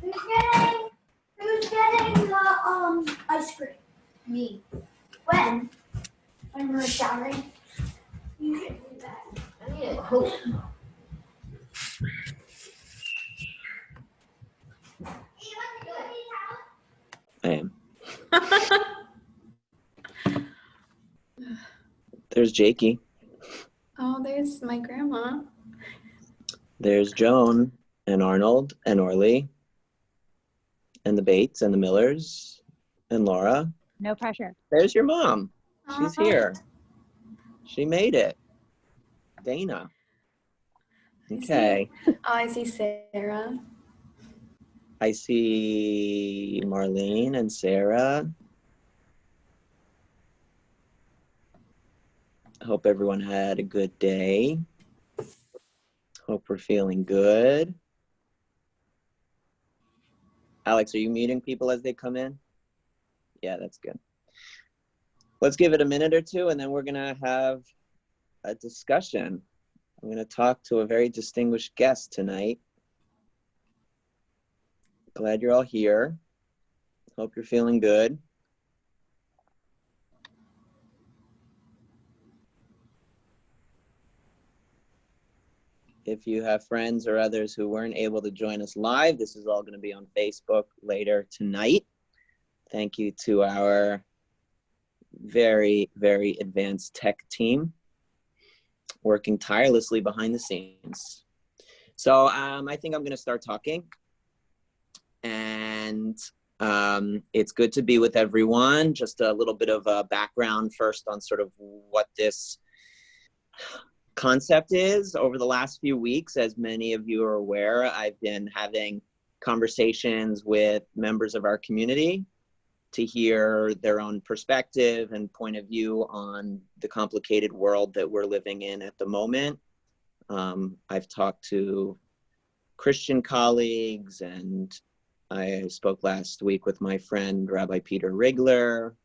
Who's getting the ice cream? Me. When? When we're showering? You should do that. I need a coat. I am. There's Jakey. Oh, there's my grandma. There's Joan and Arnold and Orly and the Bates and the Millers and Laura. No pressure. There's your mom. She's here. She made it. Dana. Okay. Oh, I see Sarah. I see Marlene and Sarah. I hope everyone had a good day. Hope we're feeling good. Alex, are you meeting people as they come in? Yeah, that's good. Let's give it a minute or two, and then we're gonna have a discussion. I'm gonna talk to a very distinguished guest tonight. Glad you're all here. Hope you're feeling good. If you have friends or others who weren't able to join us live, this is all going to be on Facebook later tonight. Thank you to our very, very advanced tech team working tirelessly behind the scenes. So I think I'm going to start talking. And it's good to be with everyone. Just a little bit of a background first on sort of what this concept is. Over the last few weeks, as many of you are aware, I've been having conversations with members of our community to hear their own perspective and point of view on the complicated world that we're living in at the moment. I've talked to Christian colleagues, and I spoke last week with my friend, Rabbi Peter Rigler.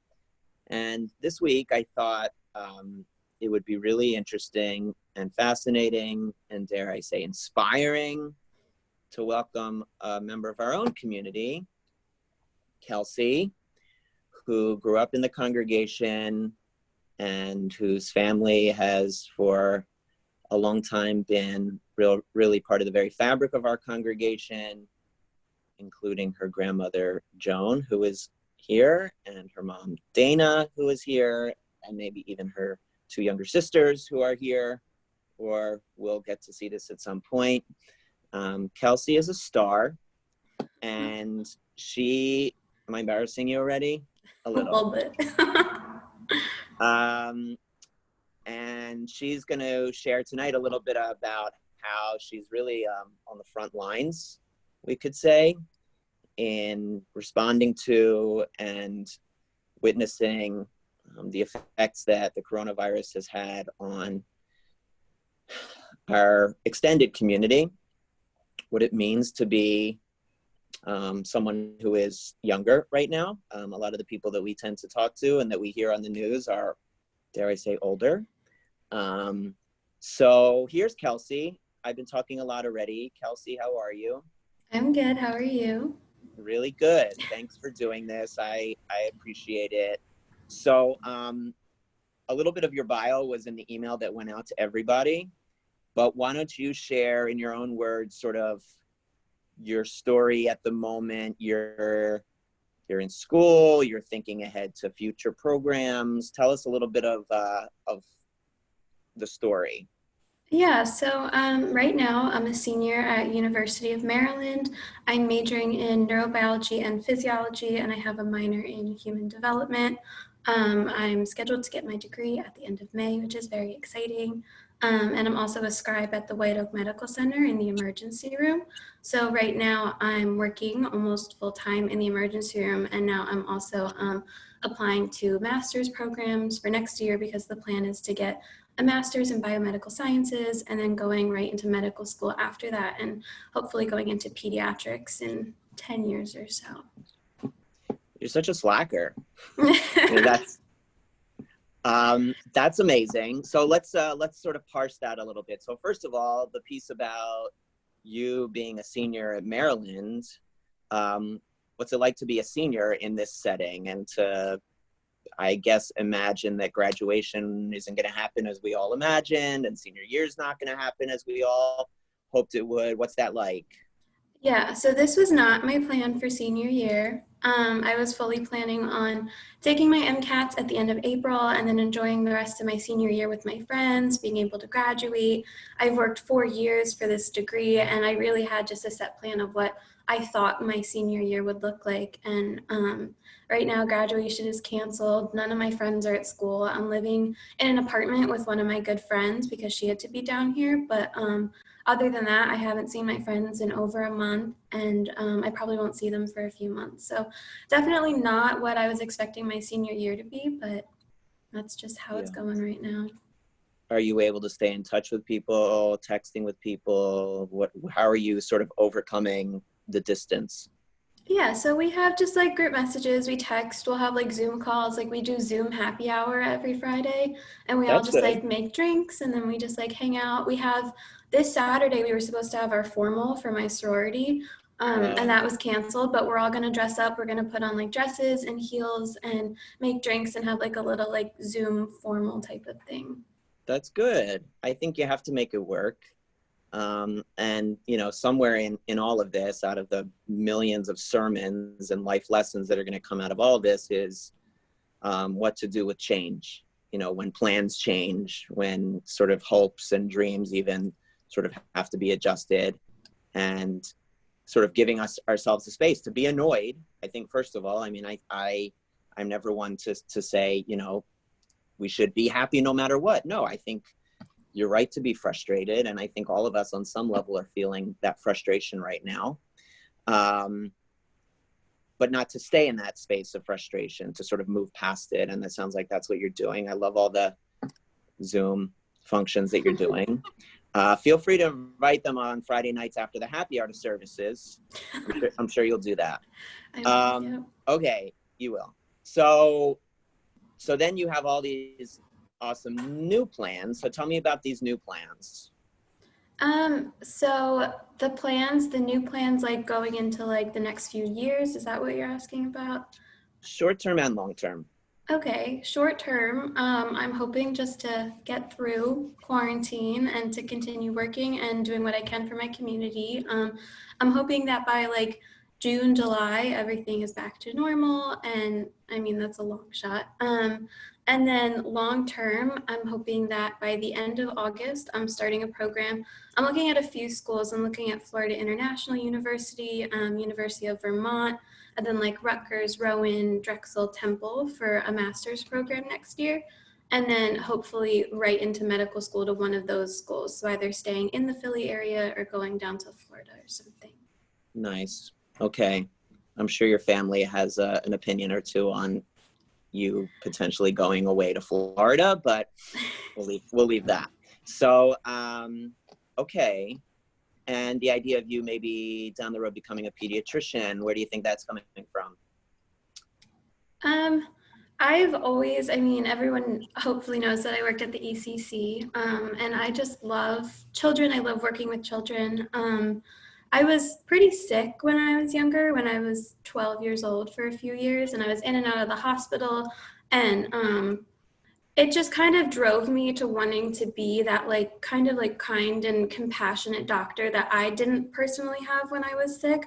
And this week I thought it would be really interesting and fascinating and, dare I say, inspiring to welcome a member of our own community, Kelsey, who grew up in the congregation and whose family has for a long time been really part of the very fabric of our congregation, including her grandmother, Joan, who is here, and her mom, Dana, who is here, and maybe even her two younger sisters who are here, or we'll get to see this at some point. Kelsey is a star, and she, am I embarrassing you already? A little bit. And she's going to share tonight a little bit about how she's really on the front lines, we could say, in responding to and witnessing the effects that the coronavirus has had on our extended community, what it means to be someone who is younger right now. A lot of the people that we tend to talk to and that we hear on the news are, dare I say, older. So here's Kelsey. I've been talking a lot already. Kelsey, how are you? I'm good. How are you? Really good. Thanks for doing this. I appreciate it. So a little bit of your bio was in the email that went out to everybody, but why don't you share in your own words sort of your story at the moment. You're in school, you're thinking ahead to future programs. Tell us a little bit of the story. Yeah, so right now I'm a senior at University of Maryland. I'm majoring in neurobiology and physiology, and I have a minor in human development. I'm scheduled to get my degree at the end of May, which is very exciting. And I'm also a scribe at the White Oak Medical Center in the emergency room. So right now I'm working almost full-time in the emergency room, and now I'm also applying to master's programs for next year because the plan is to get a master's in biomedical sciences and then going right into medical school after that, and hopefully going into pediatrics in 10 years or so. You're such a slacker. That's amazing. So let's sort of parse that a little bit. So first of all, the piece about you being a senior at Maryland, what's it like to be a senior in this setting, and to, I guess, imagine that graduation isn't going to happen as we all imagined, and senior year is not going to happen as we all hoped it would. What's that like? Yeah, so this was not my plan for senior year. I was fully planning on taking my MCATs at the end of April and then enjoying the rest of my senior year with my friends, being able to graduate. I've worked 4 years for this degree, and I really had just a set plan of what I thought my senior year would look like. And right now, graduation is canceled. None of my friends are at school. I'm living in an apartment with one of my good friends because she had to be down here, but other than that, I haven't seen my friends in over a month, and I probably won't see them for a few months. So definitely not what I was expecting my senior year to be, but that's just how it's going right now. Are you able to stay in touch with people, texting with people? How are you sort of overcoming the distance? Yeah, so we have just like group messages, we text, we'll have like Zoom calls, like we do Zoom happy hour every Friday, and we all That's just good. like make drinks, and then we just like hang out. We have this Saturday, we were supposed to have our formal for my sorority, and that was canceled, but we're all gonna dress up. We're gonna put on like dresses and heels and make drinks and have like a little like Zoom formal type of thing. That's good. I think you have to make it work. And, you know, somewhere in all of this, out of the millions of sermons and life lessons that are going to come out of all this, is what to do with change. You know, when plans change, when sort of hopes and dreams even sort of have to be adjusted, and sort of giving ourselves the space to be annoyed. I think, first of all, I mean, I'm never one to say, you know, we should be happy no matter what. No, I think you're right to be frustrated. And I think all of us on some level are feeling that frustration right now. But not to stay in that space of frustration, to sort of move past it. And it sounds like that's what you're doing. I love all the Zoom functions that you're doing. Feel free to invite them on Friday nights after the happy hour services. I'm sure you'll do that. Okay, you will. So then you have all these awesome new plans. So tell me about these new plans. So the new plans, like going into like the next few years, is that what you're asking about? Short term and long term. Okay, short term, I'm hoping just to get through quarantine and to continue working and doing what I can for my community. I'm hoping that by like June, July, everything is back to normal, and I mean, that's a long shot. And then long term, I'm hoping that by the end of August, I'm starting a program. I'm looking at a few schools. I'm looking at Florida International University, University of Vermont, and then like Rutgers, Rowan, Drexel, Temple for a master's program next year. And then hopefully right into medical school to one of those schools. So either staying in the Philly area or going down to Florida or something. Nice. Okay. I'm sure your family has an opinion or two on you potentially going away to Florida, but we'll leave that. So, okay. And the idea of you maybe down the road becoming a pediatrician, where do you think that's coming from? I've always, I mean, everyone hopefully knows that I worked at the ECC, and I just love children. I love working with children. I was pretty sick when I was younger, when I was 12 years old for a few years, and I was in and out of the hospital, and it just kind of drove me to wanting to be that like kind of like kind and compassionate doctor that I didn't personally have when I was sick.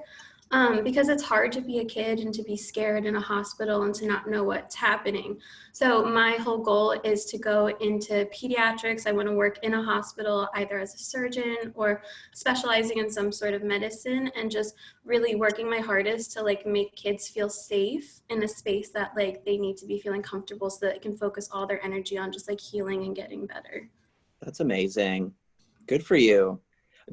Because it's hard to be a kid and to be scared in a hospital and to not know what's happening. So my whole goal is to go into pediatrics. I want to work in a hospital, either as a surgeon or specializing in some sort of medicine, and just really working my hardest to like make kids feel safe in a space that like they need to be feeling comfortable so that they can focus all their energy on just like healing and getting better. That's amazing. Good for you.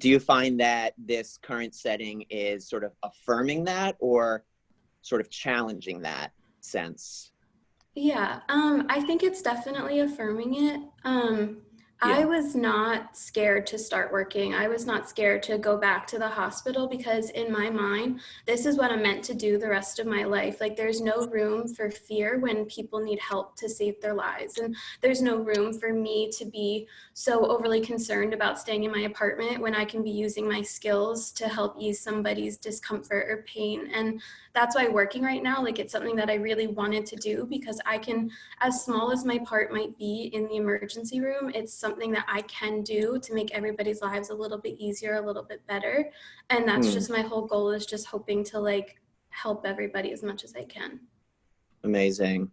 Do you find that this current setting is sort of affirming that, or sort of challenging that sense? Yeah, I think it's definitely affirming it. I was not scared to start working. I was not scared to go back to the hospital because in my mind, this is what I'm meant to do the rest of my life. Like there's no room for fear when people need help to save their lives. And there's no room for me to be so overly concerned about staying in my apartment when I can be using my skills to help ease somebody's discomfort or pain. And that's why working right now, like it's something that I really wanted to do because I can, as small as my part might be in the emergency room, it's something that I can do to make everybody's lives a little bit easier, a little bit better. And that's just my whole goal, is just hoping to like help everybody as much as I can. Amazing.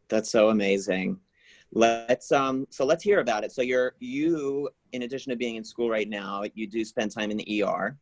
That's so amazing. Let's hear about it. So you in addition to being in school right now, you do spend time in the ER.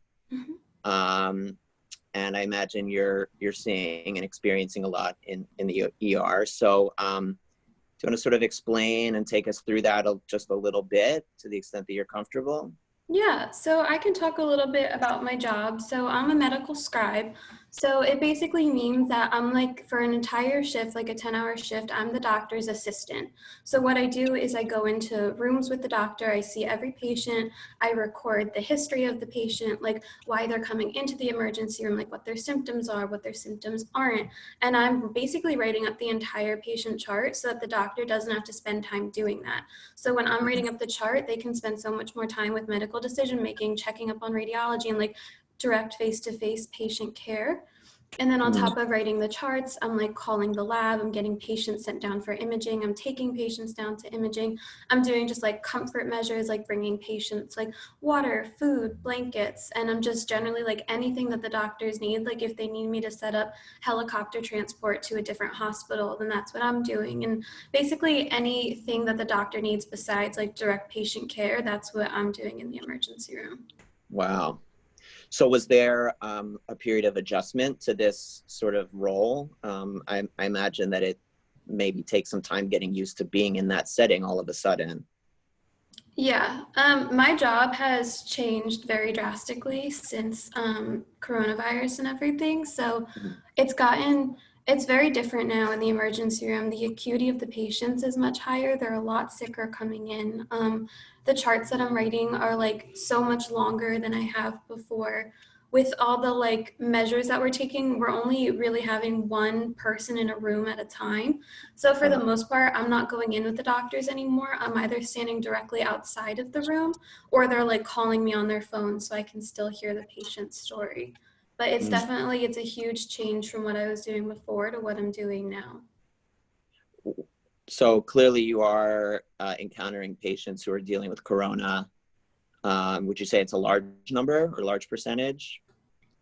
And I imagine you're seeing and experiencing a lot in the ER. So do you want to sort of explain and take us through that just a little bit to the extent that you're comfortable? Yeah, so I can talk a little bit about my job. So I'm a medical scribe. So it basically means that I'm like, for an entire shift, like a 10-hour shift, I'm the doctor's assistant. So what I do is I go into rooms with the doctor, I see every patient, I record the history of the patient, like why they're coming into the emergency room, like what their symptoms are, what their symptoms aren't. And I'm basically writing up the entire patient chart so that the doctor doesn't have to spend time doing that. So when I'm writing up the chart, they can spend so much more time with medical decision-making, checking up on radiology, and like direct face-to-face patient care. And then on top of writing the charts, I'm like calling the lab, I'm getting patients sent down for imaging, I'm taking patients down to imaging, I'm doing just like comfort measures, like bringing patients like water, food, blankets, and I'm just generally like anything that the doctors need. Like if they need me to set up helicopter transport to a different hospital, then that's what I'm doing. And basically anything that the doctor needs besides like direct patient care, that's what I'm doing in the emergency room. Wow. So was there a period of adjustment to this sort of role? I imagine that it maybe takes some time getting used to being in that setting all of a sudden. Yeah, my job has changed very drastically since coronavirus and everything. So it's very different now in the emergency room. The acuity of the patients is much higher. They're a lot sicker coming in. The charts that I'm writing are like so much longer than I have before. With all the like measures that we're taking, we're only really having one person in a room at a time. So for the most part, I'm not going in with the doctors anymore. I'm either standing directly outside of the room or they're like calling me on their phone so I can still hear the patient's story. But it's a huge change from what I was doing before to what I'm doing now. So clearly you are encountering patients who are dealing with corona. Would you say it's a large number or large percentage?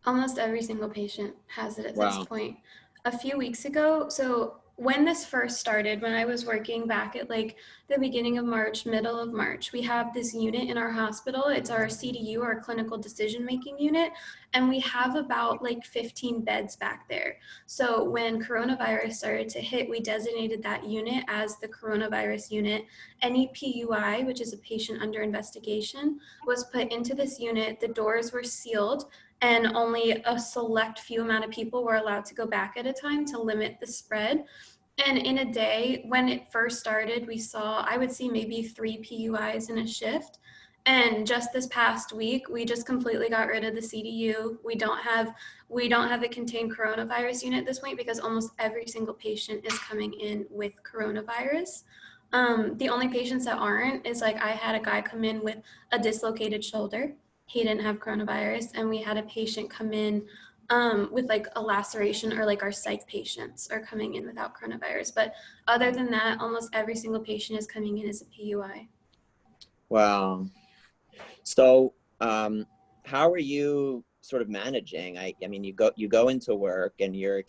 Almost every single patient has it at this Wow. point. A few weeks ago, so when this first started, when I was working back at like the beginning of March, middle of March, we have this unit in our hospital. It's our CDU, our clinical decision making unit, and we have about like 15 beds back there. So when coronavirus started to hit, we designated that unit as the coronavirus unit. Any PUI, which is a patient under investigation, was put into this unit. The doors were sealed, and only a select few amount of people were allowed to go back at a time to limit the spread. And in a day, when it first started, I would see maybe 3 PUIs in a shift. And just this past week, we just completely got rid of the CDU. We don't have a contained coronavirus unit at this point because almost every single patient is coming in with coronavirus. The only patients that aren't is like I had a guy come in with a dislocated shoulder. He didn't have coronavirus, and we had a patient come in with like a laceration, or like our psych patients are coming in without coronavirus. But other than that, almost every single patient is coming in as a PUI. Wow. So how are you sort of managing? I mean, you go into work and you're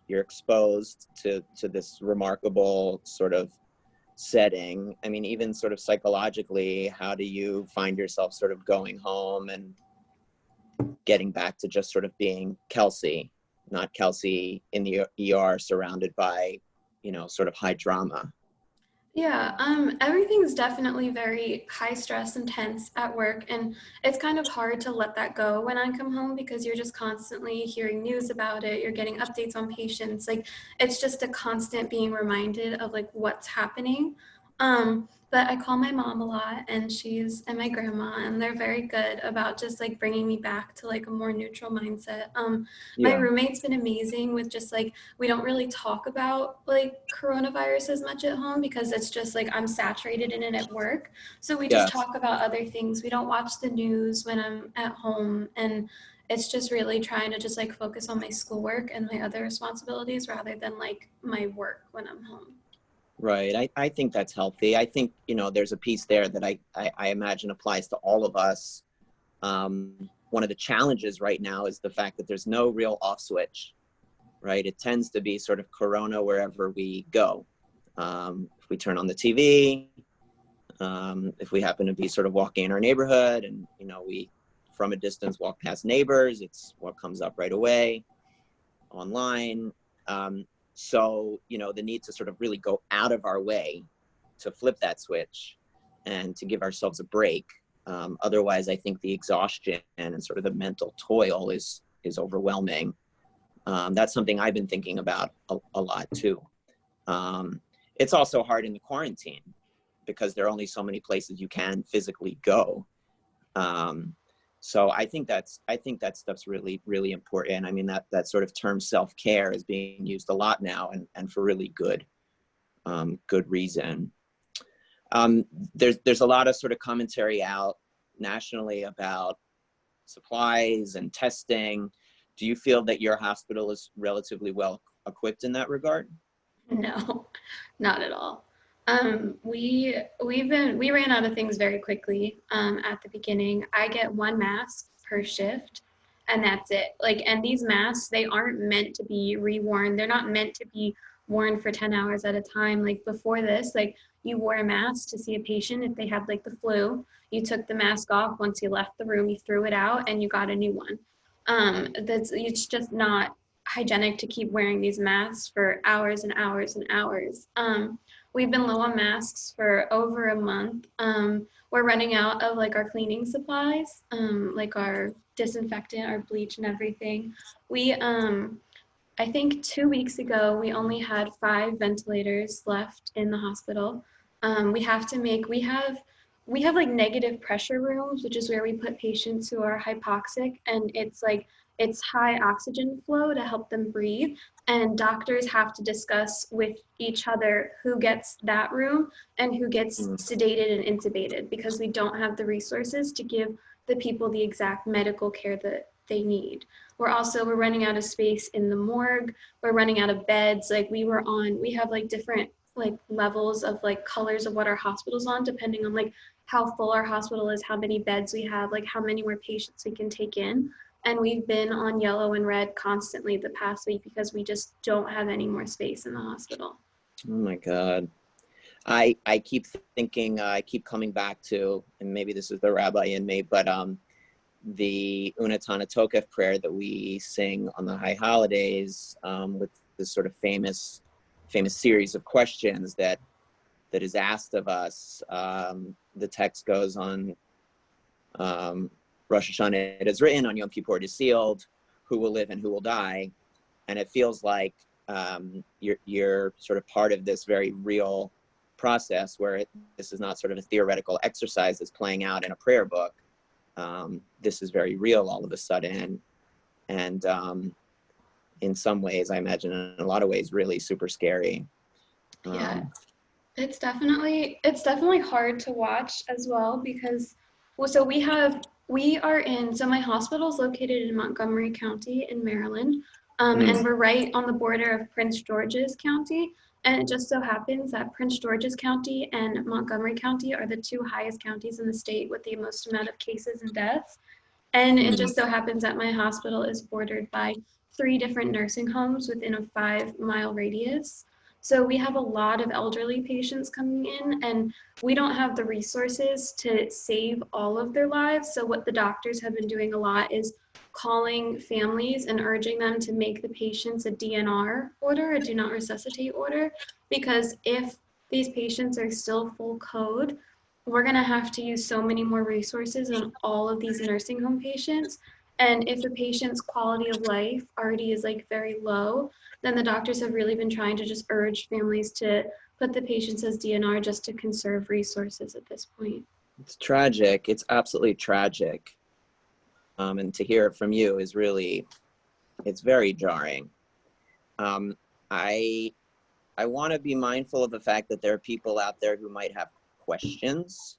exposed to this remarkable sort of setting. I mean, even sort of psychologically, how do you find yourself sort of going home and getting back to just sort of being Kelsey, not Kelsey in the ER surrounded by, sort of high drama? Yeah, everything's definitely very high stress and tense at work, and it's kind of hard to let that go when I come home because you're just constantly hearing news about it. You're getting updates on patients. Like it's just a constant being reminded of like what's happening. but I call my mom a lot, and my grandma, and they're very good about just like bringing me back to like a more neutral mindset. My Yeah. roommate's been amazing with just like, we don't really talk about like coronavirus as much at home because it's just like I'm saturated in it at work. So we just Yes. talk about other things. We don't watch the news when I'm at home, and it's just really trying to just like focus on my schoolwork and my other responsibilities rather than like my work when I'm home. Right. I think that's healthy. I think, there's a piece there that I imagine applies to all of us. One of the challenges right now is the fact that there's no real off switch, right? It tends to be sort of Corona wherever we go. If we turn on the TV, if we happen to be sort of walking in our neighborhood and, we, from a distance, walk past neighbors, it's what comes up right away online. So, the need to sort of really go out of our way to flip that switch and to give ourselves a break. Otherwise, I think the exhaustion and sort of the mental toil is overwhelming. That's something I've been thinking about a lot too. It's also hard in the quarantine because there are only so many places you can physically go. So I think that stuff's really, really important. I mean, that sort of term self-care is being used a lot now, and for really good reason. There's a lot of sort of commentary out nationally about supplies and testing. Do you feel that your hospital is relatively well equipped in that regard? No, not at all. We ran out of things very quickly at the beginning. I get one mask per shift, and that's it. And these masks, they aren't meant to be reworn. They're not meant to be worn for 10 hours at a time. Before this, you wore a mask to see a patient if they had the flu. You took the mask off once you left the room, you threw it out, and you got a new one. It's just not hygienic to keep wearing these masks for hours and hours and hours. We've been low on masks for over a month. We're running out of our cleaning supplies, our disinfectant, our bleach and everything. I think 2 weeks ago, we only had 5 ventilators left in the hospital. We have negative pressure rooms, which is where we put patients who are hypoxic, and it's high oxygen flow to help them breathe. And doctors have to discuss with each other who gets that room and who gets sedated and intubated, because we don't have the resources to give the people the exact medical care that they need. We're running out of space in the morgue. We're running out of beds. We have different levels of colors of what our hospital's on, depending on how full our hospital is, how many beds we have, how many more patients we can take in. And we've been on yellow and red constantly the past week because we just don't have any more space in the hospital. Oh my God. I keep thinking, I keep coming back to, and maybe this is the rabbi in me, but the Unatana Tokef prayer that we sing on the high holidays, with this sort of famous series of questions that is asked of us. The text goes on, Rosh Hashanah it is written, on Yom Kippur it is sealed, who will live and who will die. And it feels like you're sort of part of this very real process where this is not sort of a theoretical exercise that's playing out in a prayer book. This is very real all of a sudden. And in some ways, I imagine in a lot of ways, really super scary. Yeah, it's definitely hard to watch as well because, so my hospital is located in Montgomery County in Maryland, and we're right on the border of Prince George's County. And it just so happens that Prince George's County and Montgomery County are the 2 highest counties in the state with the most amount of cases and deaths. And it just so happens that my hospital is bordered by 3 different nursing homes within a 5-mile radius. So we have a lot of elderly patients coming in, and we don't have the resources to save all of their lives. So what the doctors have been doing a lot is calling families and urging them to make the patients a DNR order, a do not resuscitate order, because if these patients are still full code, we're going to have to use so many more resources on all of these nursing home patients. And if a patient's quality of life already is very low, then the doctors have really been trying to just urge families to put the patients as DNR just to conserve resources at this point. It's tragic. It's absolutely tragic. And to hear it from you is really, it's very jarring. I want to be mindful of the fact that there are people out there who might have questions,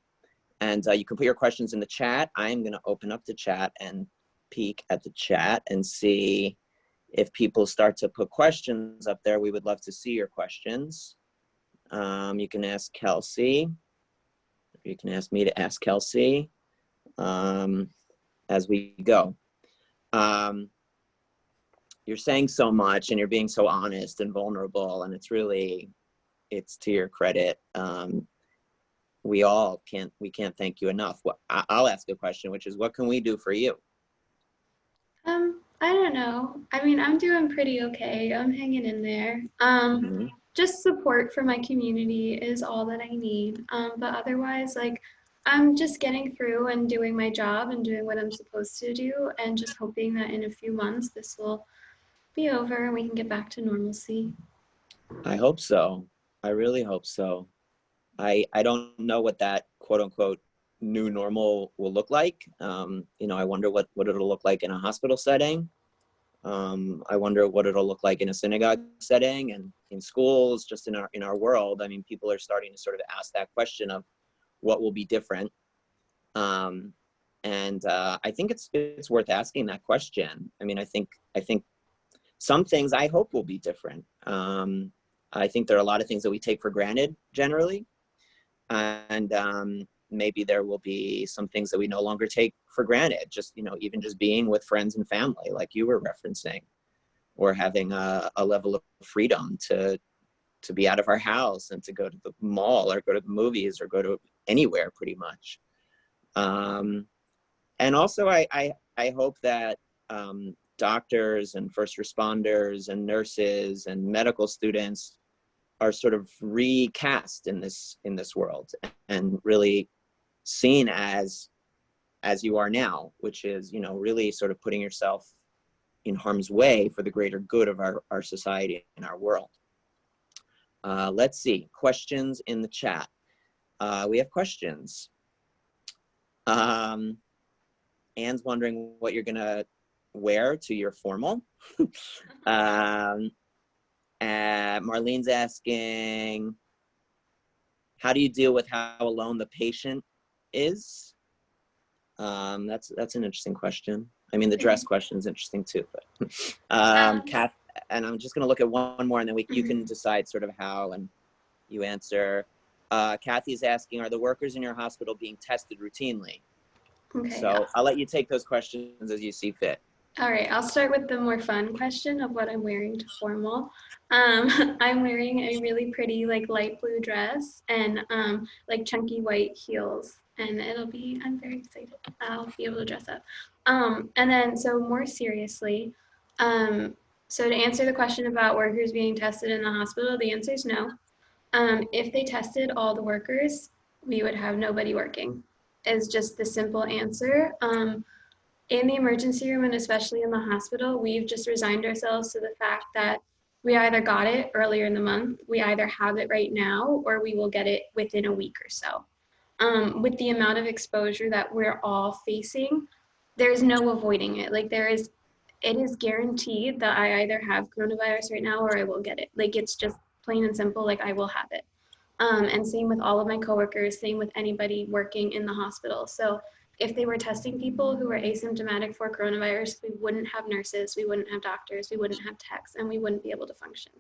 and you can put your questions in the chat. I'm going to open up the chat and peek at the chat and see if people start to put questions up there. We would love to see your questions. You can ask Kelsey. You can ask me to ask Kelsey as we go. You're saying so much and you're being so honest and vulnerable, and it's really, it's to your credit. We can't thank you enough. Well, I'll ask a question, which is, what can we do for you? I don't know. I mean, I'm doing pretty okay. I'm hanging in there. Just support for my community is all that I need. But otherwise, like, I'm just getting through and doing my job and doing what I'm supposed to do, and just hoping that in a few months this will be over and we can get back to normalcy. I hope so. I really hope so. I don't know what that quote unquote new normal will look like. You know, I wonder what it'll look like in a hospital setting. I wonder what it'll look like in a synagogue setting and in schools, just in our world. I mean, people are starting to sort of ask that question of what will be different. And I think it's worth asking that question. I mean, I think some things I hope will be different. I think there are a lot of things that we take for granted generally. And maybe there will be some things that we no longer take for granted, just, you know, even just being with friends and family, like you were referencing, or having a level of freedom to be out of our house and to go to the mall or go to the movies or go to anywhere pretty much. And also I hope that doctors and first responders and nurses and medical students are sort of recast in this world and really seen as you are now, which is, you know, really sort of putting yourself in harm's way for the greater good of our society and our world. Let's see, questions in the chat. We have questions. Anne's wondering what you're gonna wear to your formal. Marlene's asking, how do you deal with how alone the patient is? That's an interesting question. I mean, the dress question is interesting too, but Kath, and I'm just gonna look at one more and then you can decide sort of how and you answer. Kathy's asking, are the workers in your hospital being tested routinely? Okay, so I'll let you take those questions as you see fit. All right, I'll start with the more fun question of what I'm wearing to formal. I'm wearing a really pretty like light blue dress and like chunky white heels, and I'm very excited. I'll be able to dress up. And then, so more seriously, so to answer the question about workers being tested in the hospital, the answer is no. If they tested all the workers, we would have nobody working, is just the simple answer. In the emergency room and especially in the hospital, we've just resigned ourselves to the fact that we either got it earlier in the month, we either have it right now, or we will get it within a week or so. With the amount of exposure that we're all facing, there's no avoiding it. Like it is guaranteed that I either have coronavirus right now or I will get it. Like it's just plain and simple, like I will have it. And same with all of my coworkers, same with anybody working in the hospital. So if they were testing people who were asymptomatic for coronavirus, we wouldn't have nurses, we wouldn't have doctors, we wouldn't have techs, and we wouldn't be able to function.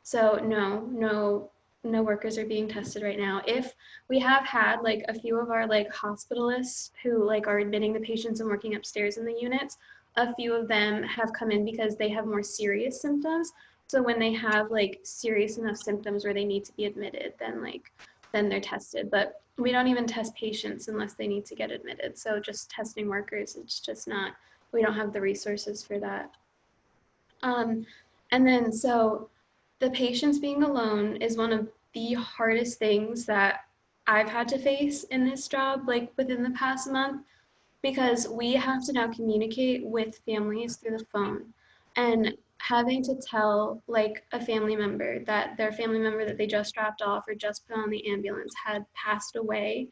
So no workers are being tested right now. If we have had like a few of our like hospitalists who like are admitting the patients and working upstairs in the units, a few of them have come in because they have more serious symptoms. So when they have like serious enough symptoms where they need to be admitted, then they're tested. But we don't even test patients unless they need to get admitted. So just testing workers, it's just not, we don't have the resources for that. And then, so the patients being alone is one of the hardest things that I've had to face in this job, like within the past month, because we have to now communicate with families through the phone. And having to tell like a family member that their family member that they just dropped off or just put on the ambulance had passed away,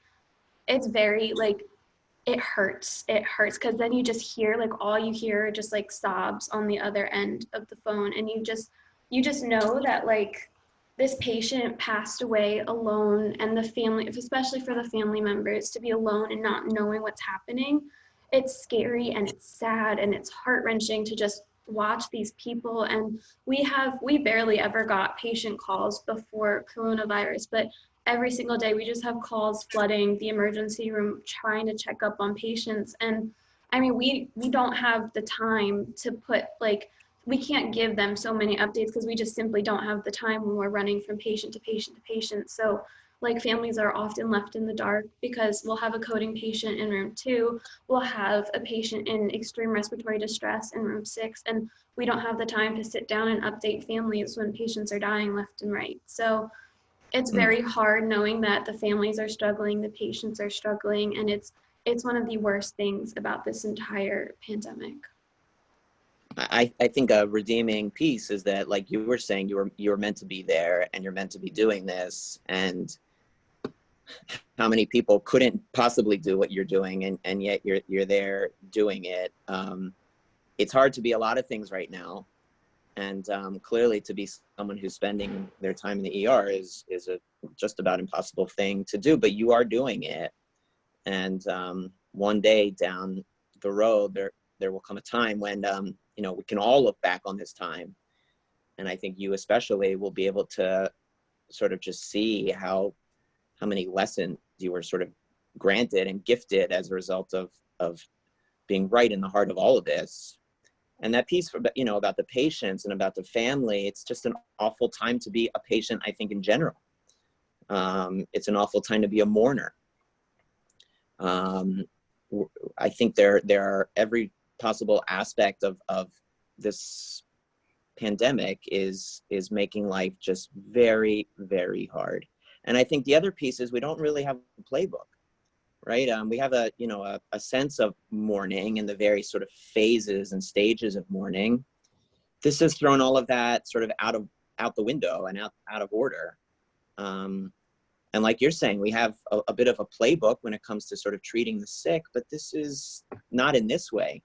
it's very like, it hurts. It hurts because then you just hear like all you hear are just like sobs on the other end of the phone, and you just know that like this patient passed away alone, and the family, especially for the family members, to be alone and not knowing what's happening, it's scary and it's sad and it's heart-wrenching to just watch these people. And we barely ever got patient calls before coronavirus, but every single day we just have calls flooding the emergency room trying to check up on patients. And I mean, we don't have the time to put like, we can't give them so many updates because we just simply don't have the time when we're running from patient to patient to patient. So like families are often left in the dark because we'll have a coding patient in room 2, we'll have a patient in extreme respiratory distress in room 6, and we don't have the time to sit down and update families when patients are dying left and right. So it's very hard knowing that the families are struggling, the patients are struggling, and it's one of the worst things about this entire pandemic. I think a redeeming piece is that, like you were saying, you were meant to be there and you're meant to be doing this, and how many people couldn't possibly do what you're doing, and yet you're there doing it. It's hard to be a lot of things right now, and clearly to be someone who's spending their time in the ER is a just about impossible thing to do, but you are doing it. And one day down the road, there will come a time when we can all look back on this time, and I think you especially will be able to sort of just see how many lessons you were sort of granted and gifted as a result of being right in the heart of all of this. And that piece, about the patients and about the family, it's just an awful time to be a patient, I think, in general. It's an awful time to be a mourner. I think there are every possible aspect of this pandemic is making life just very, very hard. And I think the other piece is we don't really have a playbook, right? We have a sense of mourning and the various sort of phases and stages of mourning. This has thrown all of that sort of out the window and out of order. And like you're saying, we have a bit of a playbook when it comes to sort of treating the sick, but this is not in this way.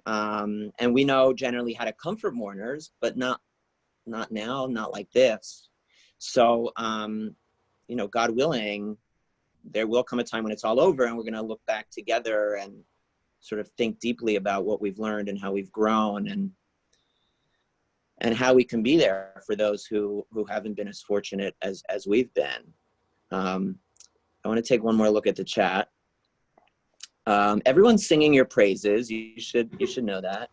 And we know generally how to comfort mourners, but not now, not like this. So, God willing, there will come a time when it's all over and we're going to look back together and sort of think deeply about what we've learned and how we've grown and how we can be there for those who haven't been as fortunate as we've been. I want to take one more look at the chat. Everyone's singing your praises. You should know that.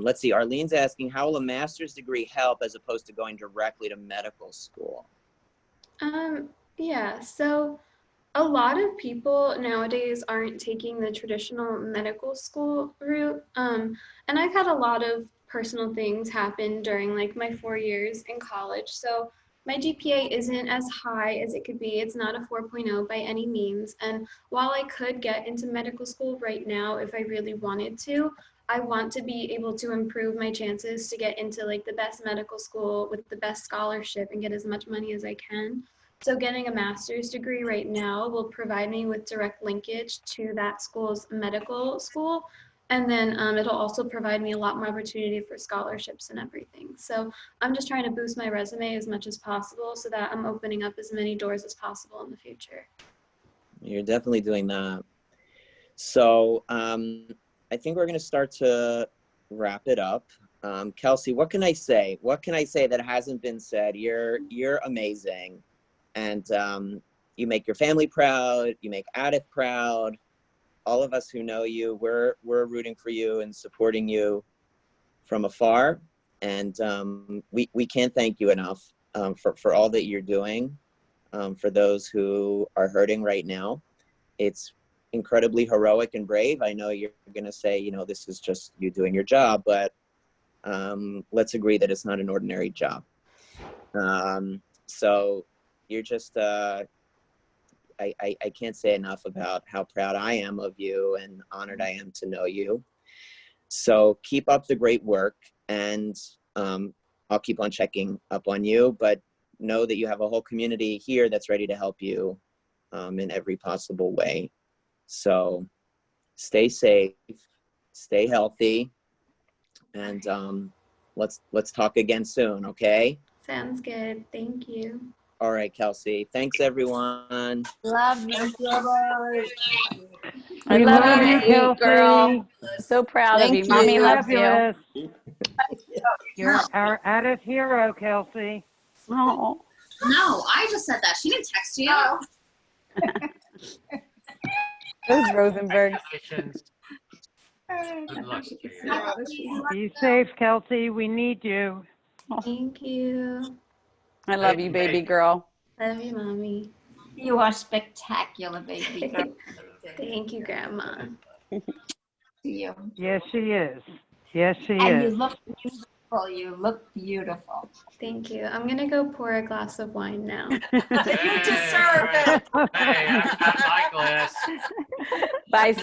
Let's see. Arlene's asking, how will a master's degree help as opposed to going directly to medical school? Yeah, so a lot of people nowadays aren't taking the traditional medical school route. And I've had a lot of personal things happen during like my 4 years in college. So my GPA isn't as high as it could be. It's not a 4.0 by any means. And while I could get into medical school right now if I really wanted to, I want to be able to improve my chances to get into like the best medical school with the best scholarship and get as much money as I can. So getting a master's degree right now will provide me with direct linkage to that school's medical school. And then it'll also provide me a lot more opportunity for scholarships and everything. So I'm just trying to boost my resume as much as possible so that I'm opening up as many doors as possible in the future. You're definitely doing that. So I think we're going to start to wrap it up. Kelsey, what can I say? What can I say that hasn't been said? You're amazing. And you make your family proud, you make Adith proud. All of us who know you, we're rooting for you and supporting you from afar. And we can't thank you enough for all that you're doing for those who are hurting right now. It's incredibly heroic and brave. I know you're going to say, this is just you doing your job, but let's agree that it's not an ordinary job. So you're just, I can't say enough about how proud I am of you and honored I am to know you. So keep up the great work, and I'll keep on checking up on you, but know that you have a whole community here that's ready to help you in every possible way. So stay safe, stay healthy, and let's talk again soon, okay? Sounds good. Thank you. All right, Kelsey. Thanks, everyone. Love you, Robert. I We love love you, you, baby Kelsey. girl. So proud of you. Thank Mommy you. loves you. Fabulous. You're our added hero, Kelsey. Oh, No, I just said that. She didn't text you. Oh. those Rosenbergs. Congratulations. Good luck to you. Be safe, Kelsey. We need you. Thank you. I love you, baby girl. Love you, Mommy. You are spectacular, baby girl. Thank you, Grandma. To you. Yes, she is. Yes, she And you is. look beautiful. You look beautiful. Thank you. I'm going to go pour a glass of wine now. You deserve it. Hey, I've got my glass. Bye, sweetie.